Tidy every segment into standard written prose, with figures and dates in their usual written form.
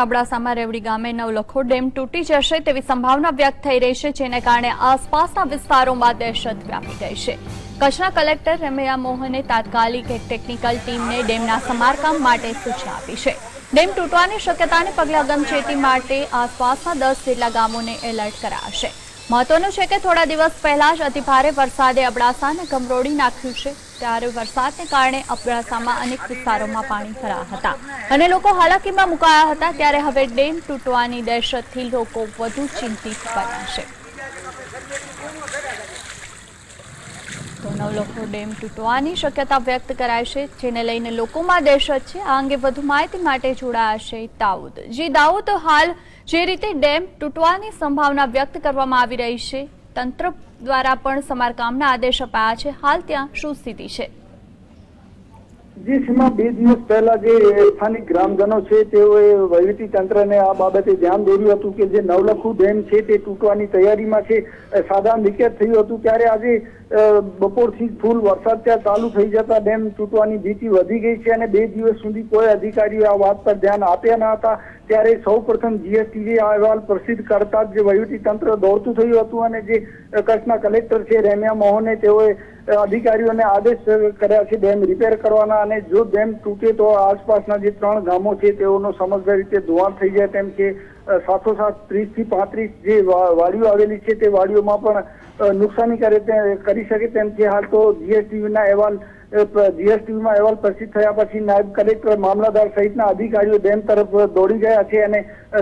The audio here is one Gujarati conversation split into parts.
અબડાસામાં રેવડી ગામે નવલખો ડેમ તૂટી જશે તેવી સંભાવના વ્યક્ત થઈ રહી છે, જેને કારણે આસપાસના વિસ્તારોમાં દહેશત વ્યાપી ગઈ છે। કચ્છના કલેક્ટર રેમ્યા મોહને તાત્કાલિક એક ટેકનિકલ ટીમને ડેમના સમારકામ માટે સૂચના આપી છે। ડેમ તૂટવાની શક્યતાને પગલે અગમચેતી માટે આસપાસના 10 જેટલા ગામોને એલર્ટ કરાયા છે। મહત્વનું છે કે થોડા દિવસ પહેલા જ અતિભારે વરસાદે અબડાસાને ગમરોડી નાખ્યું છે, ત્યારે વરસાદને કારણે અબડાસામાં અનેક વિસ્તારોમાં પાણી ભરાયા હતા અને લોકો હાલાકીમાં મુકાયા હતા। ત્યારે હવે ડેમ તૂટવાની દહેશતથી લોકો વધુ ચિંતિત બન્યા છે। તો નવલખો ડેમ તૂટવાની શક્યતા વ્યક્ત કરાય છે, જેને લઈને લોકોમાં દહેશત છે। આ અંગે વધુ માહિતી માટે જોડાયા છે દાઉદ। જી દાઉદ, હાલ જે રીતે ડેમ તૂટવાની સંભાવના વ્યક્ત કરવામાં આવી રહી છે, તંત્ર દ્વારા પણ સમારકામના આદેશ અપાયા છે, હાલ ત્યાં શું સ્થિતિ છે? જી સીમા, 2 દિવસ પહેલા જે સ્થાનિક ગ્રામજનો છે તેઓએ વહીવટી તંત્રને આ બાબતે ધ્યાન દોર્યું હતું કે જે નવલખુ ડેમ છે તે તૂટવાની તૈયારીમાં છે। સાધારણ લીકેજ થયું હતું, ત્યારે આજે બપોરથી ફૂલ વરસાદ ત્યાં ચાલુ થઈ જતા ડેમ તૂટવાની ભીતિ વધી ગઈ છે અને 2 દિવસ સુધી કોઈ અધિકારીઓ આ વાત પર ધ્યાન આપ્યા ન હતા। ત્યારે સૌપ્રથમ જીએસટીવી આ અહેવાલ પ્રસિદ્ધ કરતા જ જે વહીવટી તંત્ર દોડતું થયું હતું અને જે કચ્છના કલેક્ટર છે રેમ્યા મોહને તેઓએ અધિકારીઓને આદેશ કર્યા છે ડેમ રિપેર કરવાના, અને જો ડેમ તૂટે તો આસપાસના જે 3 ગામો છે તેઓનો સમગ્ર રીતે ધોવાણ થઈ જાય તેમ છે। સાથોસાથ 30 થી 35 જે વાડીઓ આવેલી છે તે વાડીઓમાં પણ નુકસાની કરી શકે તેમ છે। હાલ તો જીએસટીવીમાં અહેવાલ પ્રસિદ્ધ થયા પછી નાયબ કલેક્ટર, મામલતદાર સહિતના અધિકારીઓ ડેમ તરફ દોડી ગયા છે અને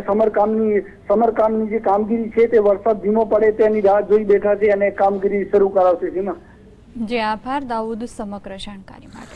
સમરકામની જે કામગીરી છે તે વરસાદ ધીમો પડે તેની રાહ જોઈ બેઠા છે અને કામગીરી શરૂ કરાવશે। જી આભાર દાઉદ સમગ્ર જાણકારી માટે।